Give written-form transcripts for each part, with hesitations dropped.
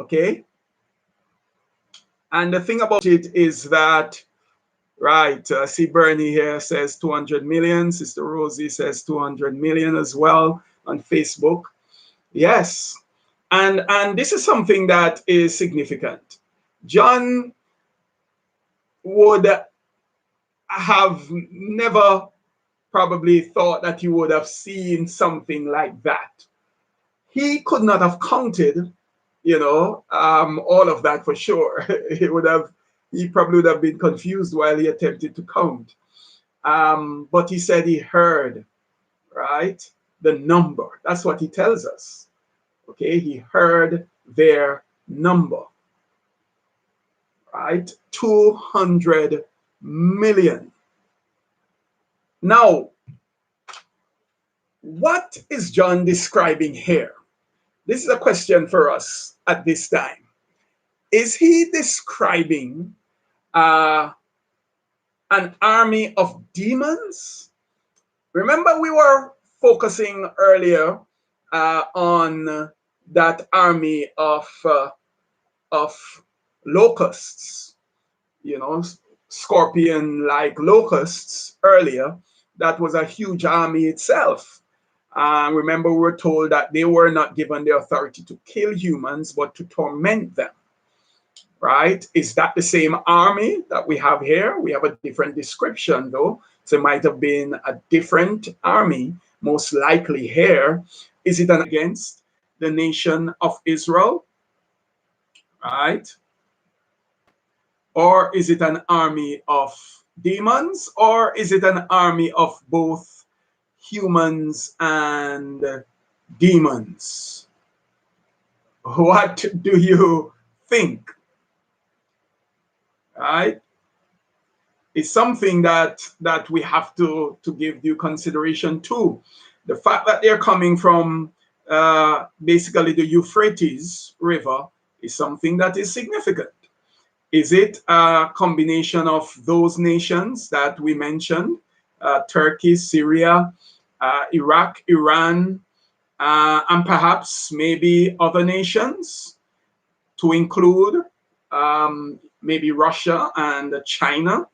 Okay? And the thing about it is that, right, see Bernie here says 200 million. Sister Rosie says 200 million as well on Facebook. Yes. And this is something that is significant. John would have never probably thought that he would have seen something like that. He could not have counted, all of that for sure. He probably would have been confused while he attempted to count. But he said he heard, right, the number. That's what he tells us. Okay, he heard their number, right? 200 million. Now, what is John describing here? This is a question for us at this time. Is he describing an army of demons? Remember, we were focusing earlier on that army of locusts, scorpion-like locusts earlier. That was a huge army itself. Remember, we were told that they were not given the authority to kill humans, but to torment them. Right? Is that the same army that we have here? We have a different description, though. So it might have been a different army, most likely here. Is it against the nation of Israel? Right? Or is it an army of demons? Or is it an army of both humans and demons? What do you think? Right? It's something that we have to give due consideration to. The fact that they're coming from basically the Euphrates River is something that is significant. Is it a combination of those nations that we mentioned, Turkey, Syria, Iraq, Iran, and perhaps maybe other nations to include maybe Russia and China?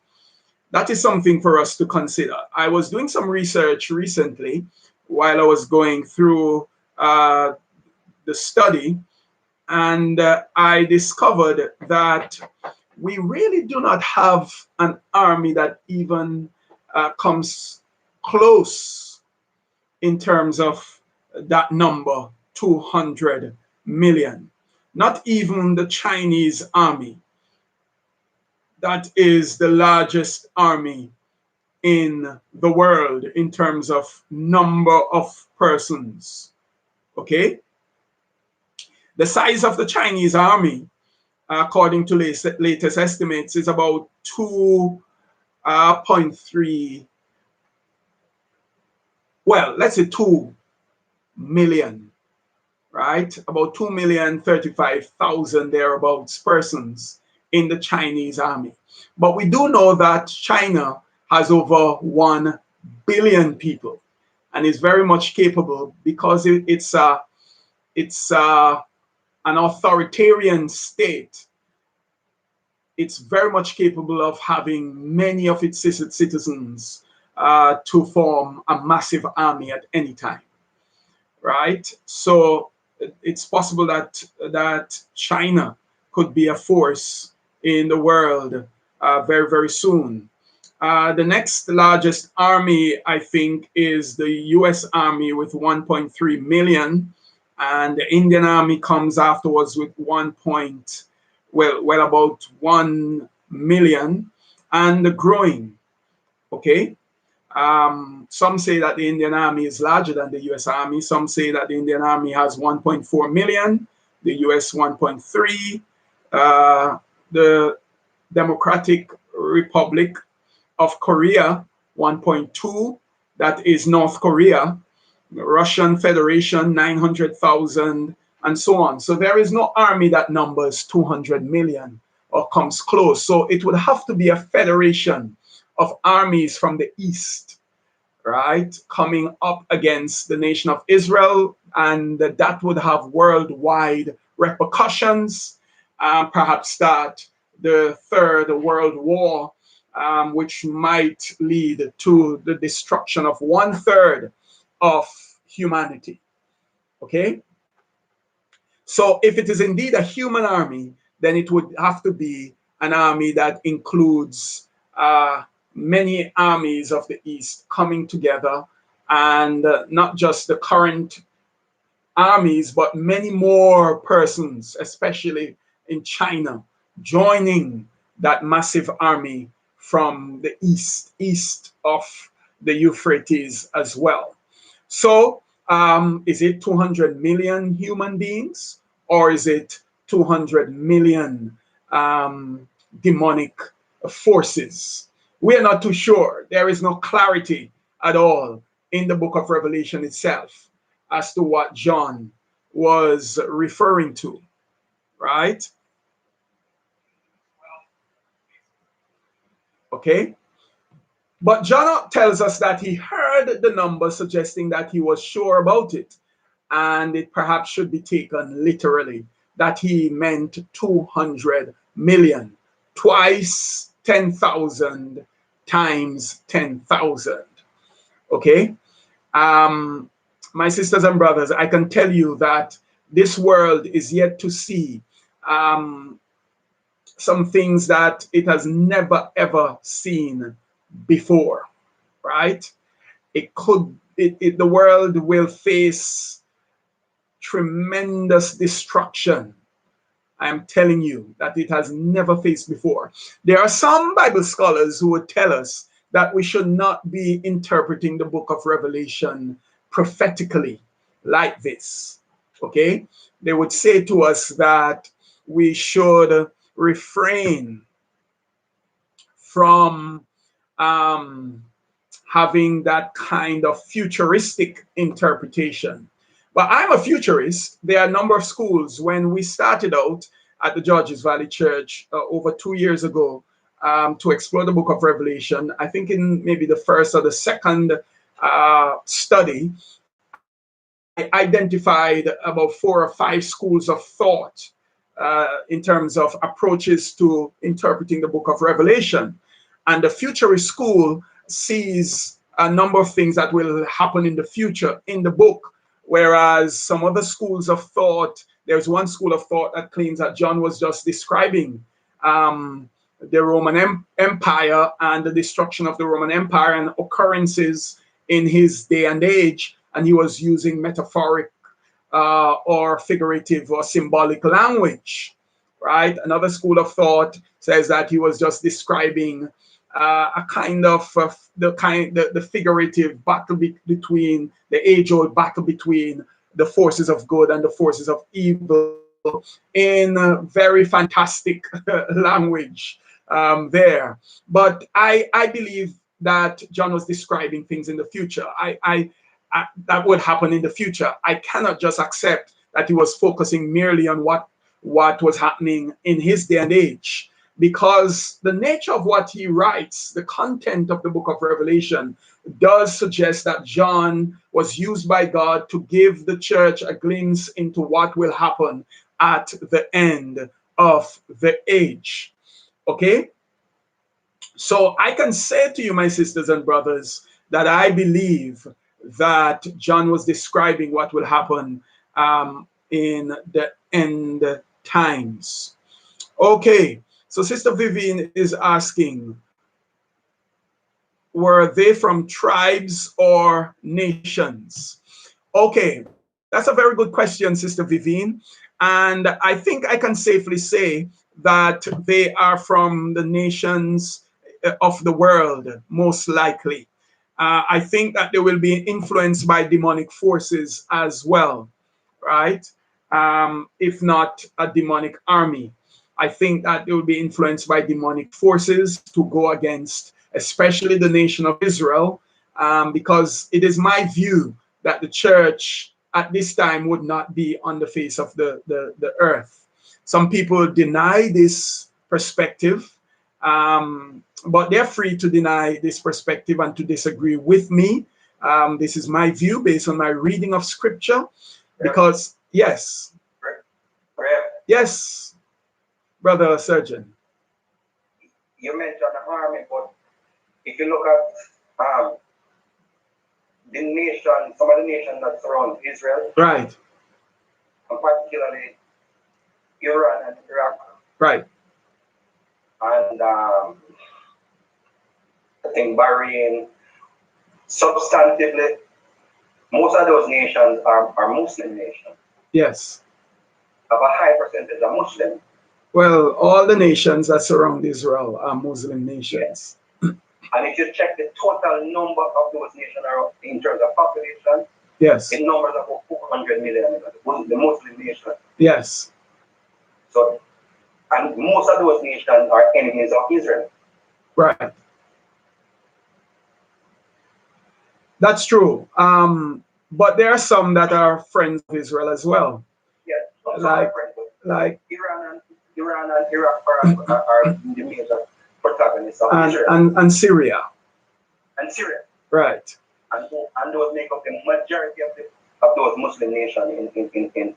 That is something for us to consider. I was doing some research recently while I was going through the study, and I discovered that we really do not have an army that even comes close in terms of that number, 200 million. Not even the Chinese army. That is the largest army in the world in terms of number of persons. Okay? The size of the Chinese army, according to latest estimates, is about 2.3, well, let's say 2 million, right? About 2,035,000 thereabouts persons in the Chinese army. But we do know that China has over 1 billion people and is very much capable because it's an authoritarian state. It's very much capable of having many of its citizens to form a massive army at any time, right? So it's possible that China could be a force in the world very, very soon. The next largest army, I think, is the US Army with 1.3 million, and the Indian Army comes afterwards with about 1 million, and growing. Okay. Some say that the Indian Army is larger than the US Army. Some say that the Indian Army has 1.4 million, the US 1.3. The Democratic Republic of Korea, 1.2. That is North Korea. The Russian Federation, 900,000, and so on. So there is no army that numbers 200 million or comes close. So it would have to be a federation of armies from the east, right, coming up against the nation of Israel, and that would have worldwide repercussions, perhaps start the Third World War, which might lead to the destruction of 1/3 of humanity. Okay? So if it is indeed a human army, then it would have to be an army that includes many armies of the East coming together, and not just the current armies, but many more persons, especially in China, joining that massive army from the east of the Euphrates as well. So is it 200 million human beings, or is it 200 million demonic forces? We are not too sure. There is no clarity at all in the book of Revelation itself as to what John was referring to, right? Okay. But John tells us that he heard the number, suggesting that he was sure about it, and it perhaps should be taken literally, that he meant 200 million, twice 10,000 times 10,000. Okay? My sisters and brothers, I can tell you that this world is yet to see some things that it has never ever seen before, right? The world will face tremendous destruction. I am telling you that it has never faced before. There are some Bible scholars who would tell us that we should not be interpreting the book of Revelation prophetically like this. Okay? They would say to us that we should refrain from having that kind of futuristic interpretation. But I'm a futurist. There are a number of schools. When we started out at the Georges Valley Church over 2 years ago to explore the book of Revelation, I think in maybe the first or the second study, I identified about 4 or 5 schools of thought in terms of approaches to interpreting the book of Revelation. And the futurist school sees a number of things that will happen in the future in the book, whereas some other schools of thought, there's one school of thought that claims that John was just describing the Roman Empire and the destruction of the Roman Empire and occurrences in his day and age, and he was using metaphoric or figurative or symbolic language, right? Another school of thought says that he was just describing a kind of the figurative battle between the age-old battle between the forces of good and the forces of evil in very fantastic language there. But I believe that John was describing things in the future. That would happen in the future. I cannot just accept that he was focusing merely on what was happening in his day and age, because the nature of what he writes, the content of the book of Revelation, does suggest that John was used by God to give the church a glimpse into what will happen at the end of the age. Okay? So I can say to you, my sisters and brothers, that I believe that John was describing what will happen in the end times. Okay, so Sister Vivian is asking, were they from tribes or nations? Okay, that's a very good question, Sister Vivian. And I think I can safely say that they are from the nations of the world, most likely. I think that they will be influenced by demonic forces as well, right? If not a demonic army. I think that they will be influenced by demonic forces to go against, especially the nation of Israel, because it is my view that the church at this time would not be on the face of the earth. Some people deny this perspective, but they're free to deny this perspective and to disagree with me. This is my view based on my reading of scripture, because yes. Perhaps Yes, brother surgeon. You mentioned the army, but if you look at the nation, some of the nations that surround Israel, Right. and particularly Iran and Iraq, Right. and I think Bahrain, substantively, most of those nations are Muslim nations. Yes. Have a high percentage of Muslims. Well, all the nations that surround Israel are Muslim nations. Yes. And if you check the total number of those nations are in terms of population, yes, the numbers are about 400 million, the Muslim nation. Yes. So, and most of those nations are enemies of Israel. Right. That's true. But there are some that are friends of Israel as well. Yes, like Iran and Iraq are the major protagonists of Israel. And Syria. And Syria. Right. And those make up the majority of those Muslim nations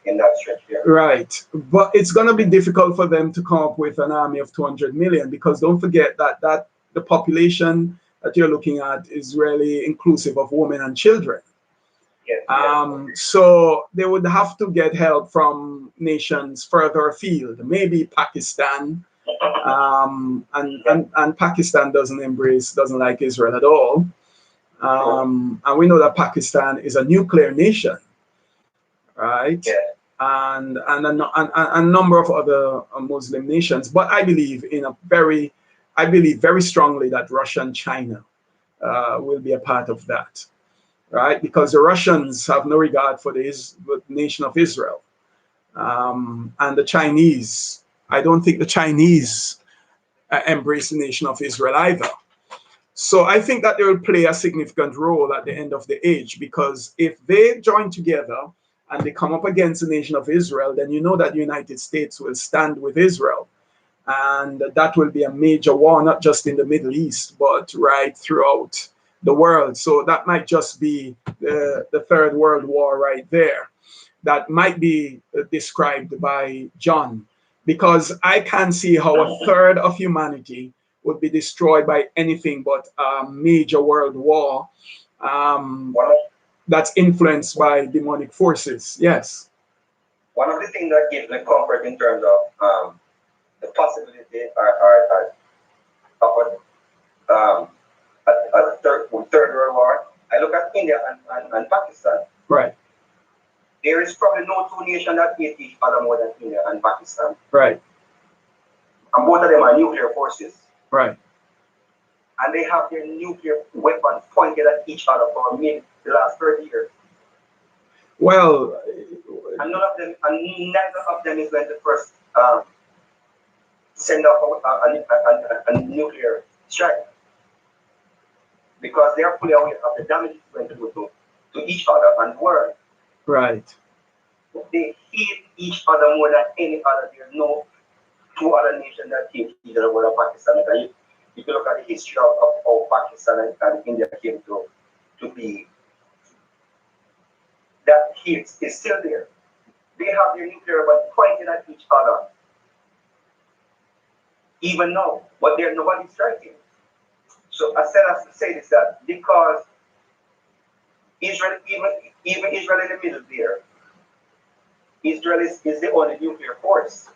in that stretch here. Right. But it's going to be difficult for them to come up with an army of 200 million, because don't forget that the population that you're looking at is really inclusive of women and children. Yes, so they would have to get help from nations further afield, maybe Pakistan. And Pakistan doesn't like Israel at all. And we know that Pakistan is a nuclear nation, right? Yeah. And a number of other Muslim nations. But I believe very strongly that Russia and China will be a part of that, right? Because the Russians have no regard for the nation of Israel. And the Chinese, I don't think the Chinese embrace the nation of Israel either. So I think that they will play a significant role at the end of the age, because if they join together and they come up against the nation of Israel, then you know that the United States will stand with Israel. And that will be a major war, not just in the Middle East, but right throughout the world. So that might just be the Third World War right there. That might be described by John, because I can't see how a third of humanity would be destroyed by anything but a major world war that's influenced by demonic forces. Yes. One of the things that gives me comfort in terms of the possibility of a third World War, I look at India and Pakistan. Right. There is probably no two nations that hate each other more than India and Pakistan. Right. And both of them are nuclear forces. Right. And they have their nuclear weapons pointed at each other for the last 30 years. Well, and neither of them is going to first send off a nuclear strike, because they are fully aware of the damage it's going to do to each other and the world. Right. They hate each other more than any other. There's no two other nations that hate each other more than Pakistan. If you look at the history of Pakistan and India came to be, that hate is still there. They have their nuclear weapons pointed at each other, even now, but there's nobody striking. So I said as to say this, that because Israel, even Israel in the middle there, Israel is the only nuclear force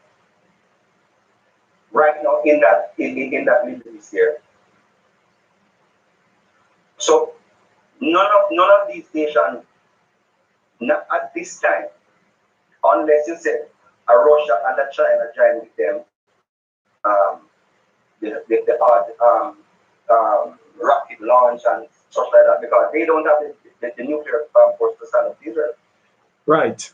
right now in that Middle East there. So none of these nations, not at this time, unless you say a Russia and a China join with them, the rocket launch and stuff like that, because they don't have the nuclear force to stand up Israel. Right.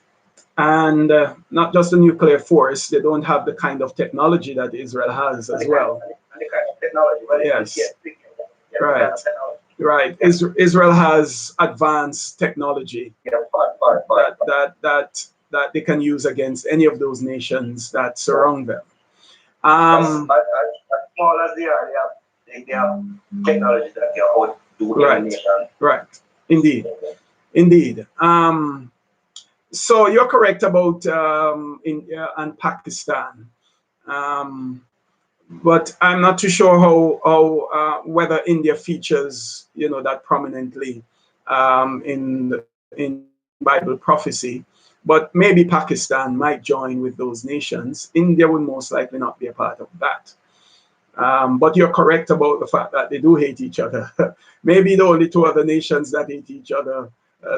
And not just the nuclear force, they don't have the kind of technology that Israel has as well. And the kind of technology. Well, yes. Right. Kind of technology. Right. Yeah. Israel has advanced technology that they can use against any of those nations that surround them. As small as they are, they have technology that can outdo any nation. Right. Indeed. Indeed. So you're correct about India and Pakistan. Um, but I'm not too sure how whether India features, that prominently in Bible prophecy. But maybe Pakistan might join with those nations. India would most likely not be a part of that. But you're correct about the fact that they do hate each other. Maybe the only two other nations that hate each other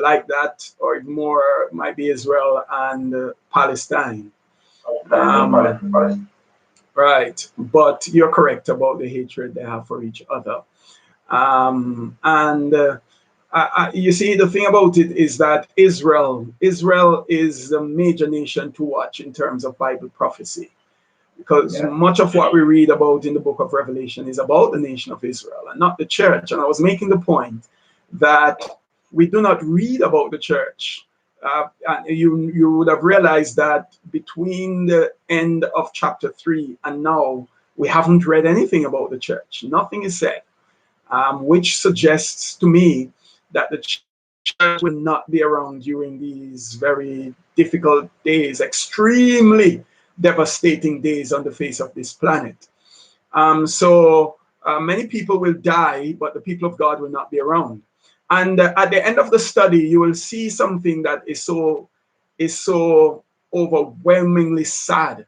like that, or even more, might be Israel and Palestine. Right, but you're correct about the hatred they have for each other. And you see, the thing about it is that Israel is a major nation to watch in terms of Bible prophecy, because much of what we read about in the book of Revelation is about the nation of Israel and not the church. And I was making the point that we do not read about the church. And you would have realized that between the end of chapter 3 and now, we haven't read anything about the church. Nothing is said, which suggests to me that the church will not be around during these very difficult days, extremely devastating days on the face of this planet. So many people will die, but the people of God will not be around. And at the end of the study, you will see something that is so overwhelmingly sad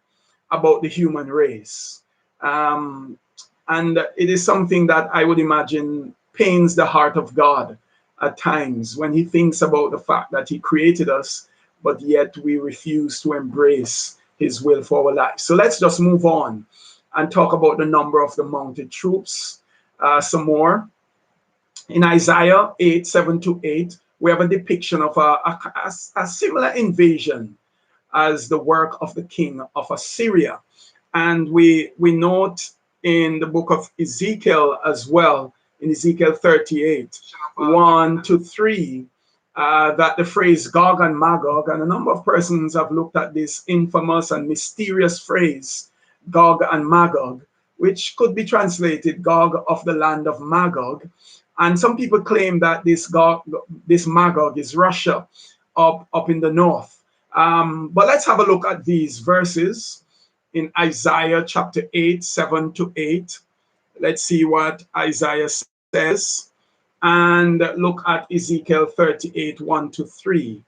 about the human race. Um, and it is something that I would imagine pains the heart of God at times when he thinks about the fact that he created us, but yet we refuse to embrace his will for our lives. So let's just move on and talk about the number of the mounted troops some more. In Isaiah 8:7-8, we have a depiction of a similar invasion as the work of the king of Assyria. And we note in the book of Ezekiel as well, in Ezekiel 38, 1-3, that the phrase Gog and Magog, and a number of persons have looked at this infamous and mysterious phrase, Gog and Magog, which could be translated Gog of the land of Magog. And some people claim that this Magog is Russia up in the north. But let's have a look at these verses in Isaiah chapter 8:7-8. Let's see what Isaiah says. And look at Ezekiel 38, 1-3.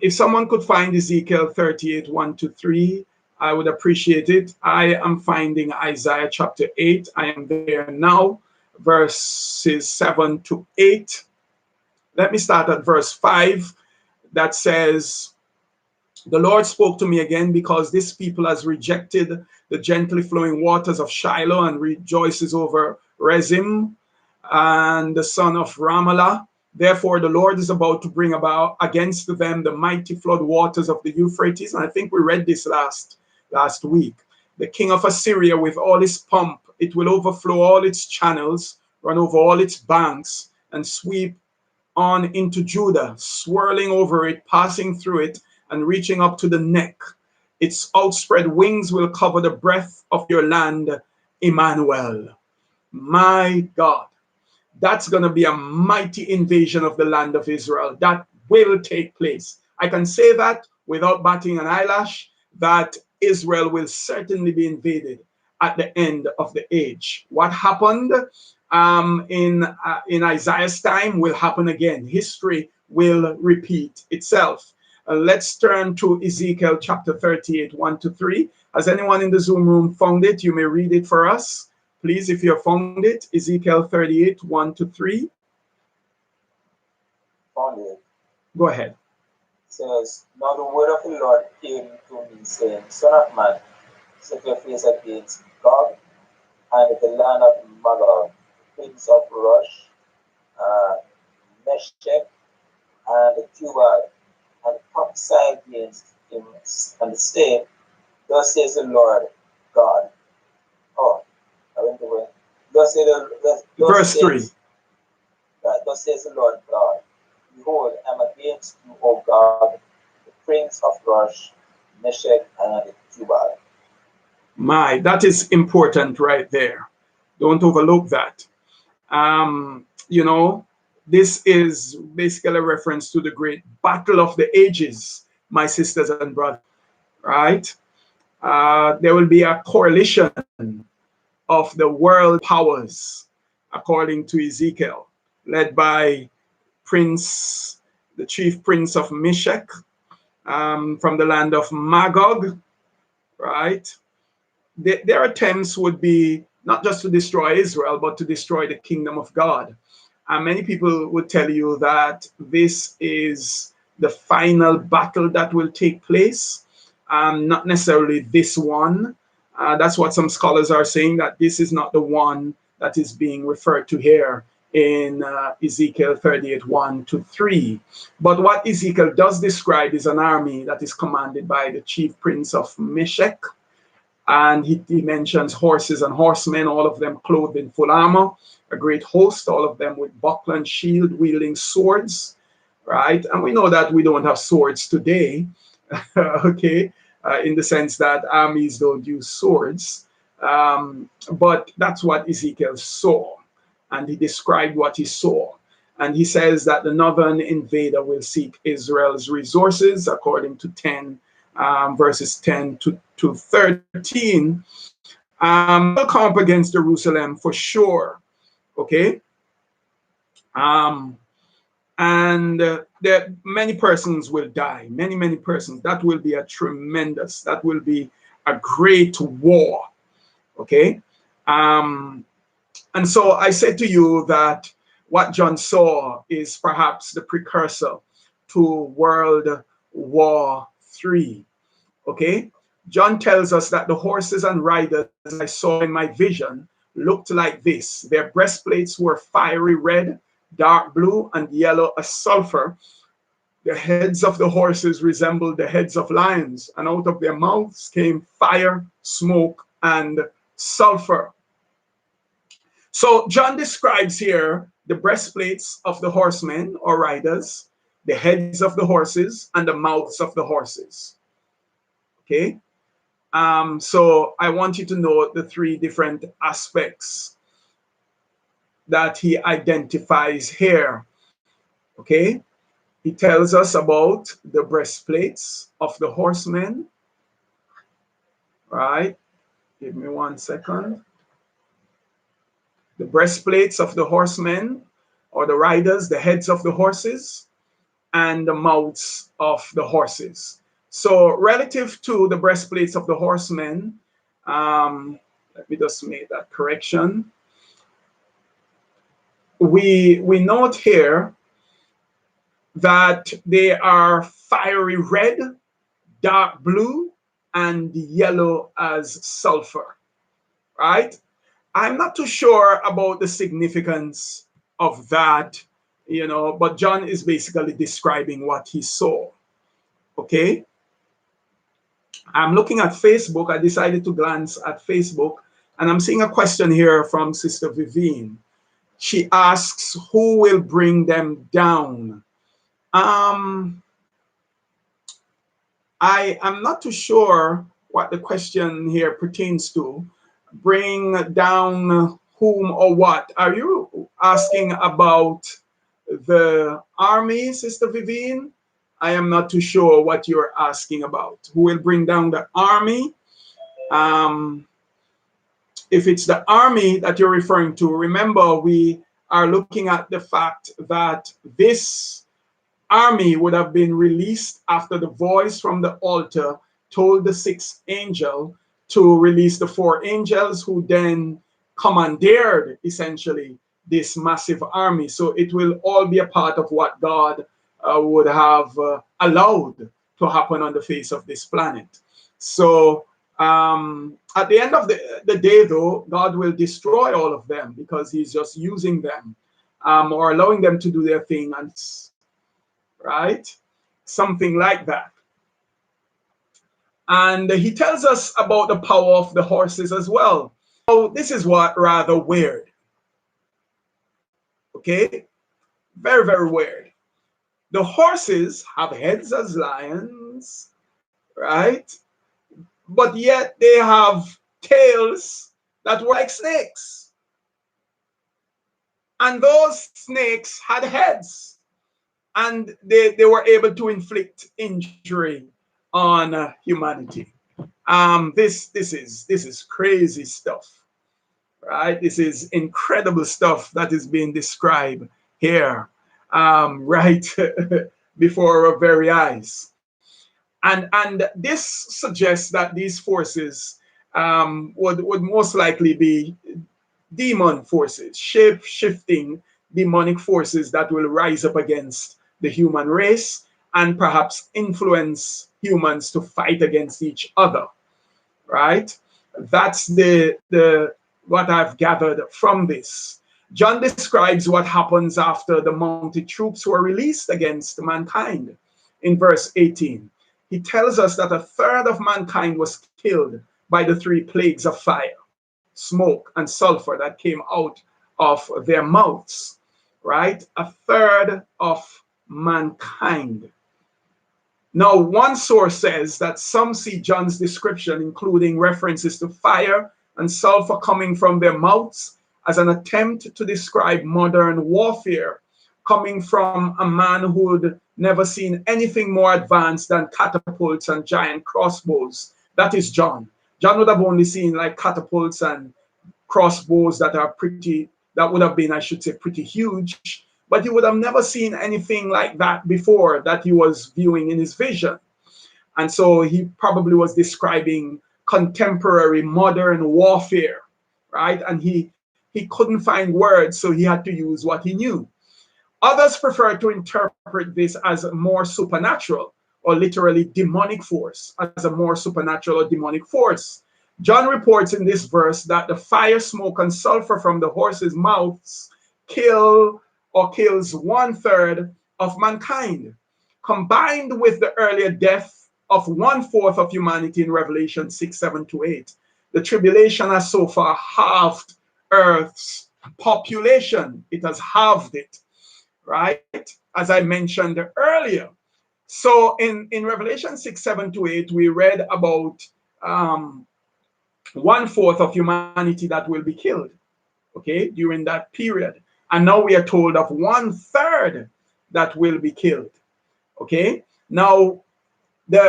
If someone could find Ezekiel 38, 1-3, I would appreciate it. I am finding Isaiah chapter 8. I am there now, verses 7-8. Let me start at verse 5 that says, "The Lord spoke to me again, because this people has rejected the gently flowing waters of Shiloh and rejoices over Rezim and the son of Ramallah. Therefore, the Lord is about to bring about against them the mighty flood waters of the Euphrates." And I think we read this last week. "The king of Assyria with all his pomp, it will overflow all its channels, run over all its banks, and sweep on into Judah, swirling over it, passing through it, and reaching up to the neck. Its outspread wings will cover the breadth of your land, Emmanuel." My God, that's going to be a mighty invasion of the land of Israel. That will take place. I can say that without batting an eyelash, that Israel will certainly be invaded at the end of the age. What happened in Isaiah's time will happen again. History will repeat itself. Let's turn to Ezekiel chapter 38, 1-3. Has anyone in the Zoom room found it? You may read it for us. Please, if you have found it, Ezekiel 38, 1-3. Found it. Go ahead. It says, "Now the word of the Lord came to me, saying, Son of man, set your face against Gog and the land of Magog, prince of Rosh, Meshech, and Tubal, and prophesy against him, and say, Thus says the Lord God." Oh, I went away. Thus Verse 3. Thus says the Lord God, "Behold, I am against you, O God, the prince of Rosh, Meshech, and Tubal." My, that is important right there. Don't overlook that. You know, This is basically a reference to the great battle of the ages, my sisters and brothers, right? There will be a coalition of the world powers, according to Ezekiel, led by the chief prince of Meshech, from the land of Magog, right? Their attempts would be not just to destroy Israel, but to destroy the kingdom of God. And many people would tell you that this is the final battle that will take place, not necessarily this one. That's what some scholars are saying, that this is not the one that is being referred to here in Ezekiel 38, 1 to 3. But what Ezekiel does describe is an army that is commanded by the chief prince of Meshech. And he mentions horses and horsemen, all of them clothed in full armor, a great host, all of them with buckler and shield, wielding swords, right? And we know that we don't have swords today, okay, in the sense that armies don't use swords. But that's what Ezekiel saw. And he described what he saw. And he says that the northern invader will seek Israel's resources, according to 10, verses 10 to 13. They'll come up against Jerusalem for sure. Okay. And many persons will die. Many persons. That will be that will be a great war. Okay. And so I said to you that what John saw is perhaps the precursor to World War III. Okay? John tells us that the horses and riders I saw in my vision looked like this. Their breastplates were fiery red, dark blue, and yellow as sulfur. The heads of the horses resembled the heads of lions, and out of their mouths came fire, smoke, and sulfur. So John describes here the breastplates of the horsemen or riders, the heads of the horses, and the mouths of the horses. Okay? So I want you to know the three different aspects that he identifies here. Okay? He tells us about the breastplates of the horsemen. Right? Give me 1 second. The breastplates of the horsemen or the riders, the heads of the horses, and the mouths of the horses. So relative to the breastplates of the horsemen, let me just make that correction. We note here that they are fiery red, dark blue, and yellow as sulfur, right? I'm not too sure about the significance of that, but John is basically describing what he saw. Okay? I'm looking at Facebook. I decided to glance at Facebook, and I'm seeing a question here from Sister Vivine. She asks, who will bring them down? I am not too sure what the question here pertains to. Bring down whom or what? Are you asking about the army, Sister Vivine? I am not too sure what you're asking about. Who will bring down the army? If it's the army that you're referring to, remember we are looking at the fact that this army would have been released after the voice from the altar told the sixth angel to release the four angels, who then commandeered essentially this massive army. So it will all be a part of what God would have allowed to happen on the face of this planet. So at the end of the day, though, God will destroy all of them because he's just using them or allowing them to do their thing, and right? Something like that. And he tells us about the power of the horses as well. So this is what rather weird. Okay? Very, very weird. The horses have heads as lions, right? But yet they have tails that were like snakes. And those snakes had heads, and they were able to inflict injury on humanity. This is crazy stuff, right? This is incredible stuff that is being described here, right before our very eyes. And this suggests that these forces would most likely be demon forces, shape shifting demonic forces that will rise up against the human race and perhaps influence humans to fight against each other, right? That's the what I've gathered from this. John describes what happens after the mounted troops were released against mankind in verse 18. He tells us that a third of mankind was killed by the three plagues of fire, smoke, and sulfur that came out of their mouths, right? A third of mankind. Now, one source says that some see John's description, including references to fire and sulfur coming from their mouths, as an attempt to describe modern warfare coming from a man who'd never seen anything more advanced than catapults and giant crossbows. That is John. John would have only seen like catapults and crossbows that are pretty, that would have been, I should say, pretty huge, but he would have never seen anything like that before that he was viewing in his vision. And so he probably was describing contemporary modern warfare, right? And he couldn't find words, so he had to use what he knew. Others prefer to interpret this as more supernatural or literally demonic force, as a more supernatural or demonic force. John reports in this verse that the fire, smoke, and sulfur from the horses' mouths kills 1/3 of mankind, combined with the earlier death of 1/4 of humanity in Revelation 6:7-8. The tribulation has so far halved Earth's population. It has halved it, right? As I mentioned earlier. So in Revelation 6:7-8, we read about 1/4 of humanity that will be killed, okay, during that period. And now we are told of 1/3 that will be killed, okay? Now,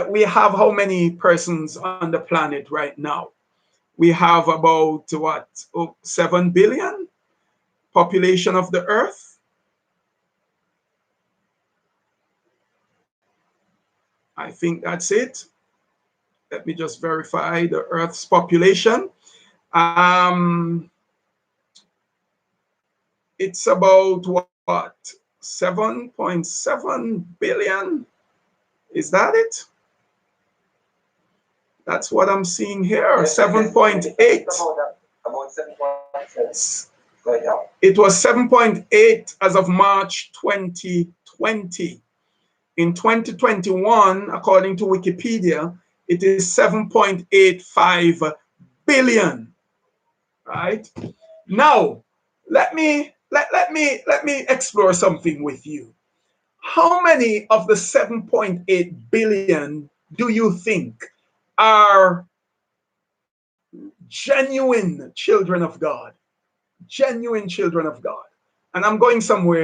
we have how many persons on the planet right now? We have about, what, 7 billion population of the earth. I think that's it. Let me just verify the earth's population. It's about what, 7.7 billion? Is that it? That's what I'm seeing here. 7.8. About 7.7. It was 7.8 as of March 2020. In 2021, according to Wikipedia, it is 7.85 billion. Right? Now, let me explore something with you. How many of the 7.8 billion do you think are genuine children of God? Genuine children of God. And I'm going somewhere